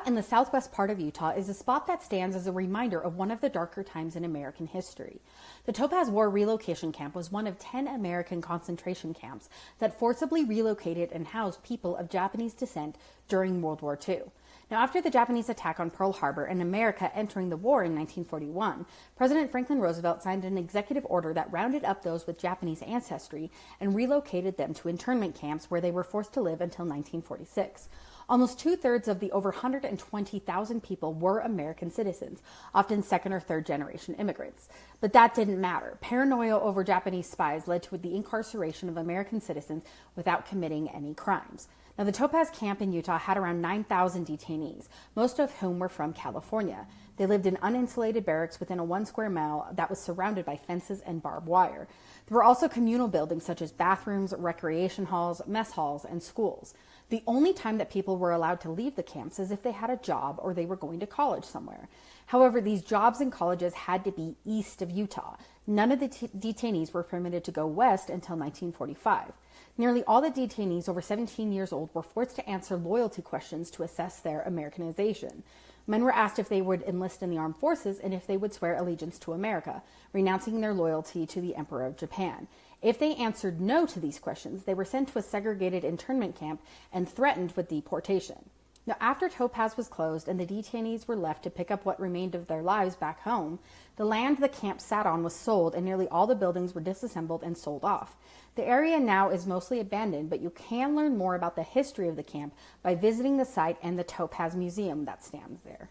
Out in the southwest part of Utah is a spot that stands as a reminder of one of the darker times in American history. The Topaz War Relocation Camp was one of 10 American concentration camps that forcibly relocated and housed people of Japanese descent during World War II. Now, after the Japanese attack on Pearl Harbor and America entering the war in 1941, President Franklin Roosevelt signed an executive order that rounded up those with Japanese ancestry and relocated them to internment camps where they were forced to live until 1946. Almost two-thirds of the over 120,000 people were American citizens, often second or third generation immigrants. But that didn't matter. Paranoia over Japanese spies led to the incarceration of American citizens without committing any crimes. Now, the Topaz camp in Utah had around 9,000 detainees, most of whom were from California. They lived in uninsulated barracks within a 1 square mile that was surrounded by fences and barbed wire. There were also communal buildings such as bathrooms, recreation halls, mess halls, and schools. The only time that people were allowed to leave the camps is if they had a job or they were going to college somewhere. However, these jobs and colleges had to be east of Utah. None of the detainees were permitted to go west until 1945. Nearly all the detainees over 17 years old were forced to answer loyalty questions to assess their Americanization. Men were asked if they would enlist in the armed forces and if they would swear allegiance to America, renouncing their loyalty to the Emperor of Japan. If they answered no to these questions, they were sent to a segregated internment camp and threatened with deportation. Now, after Topaz was closed and the detainees were left to pick up what remained of their lives back home, the land the camp sat on was sold and nearly all the buildings were disassembled and sold off. The area now is mostly abandoned, but you can learn more about the history of the camp by visiting the site and the Topaz Museum that stands there.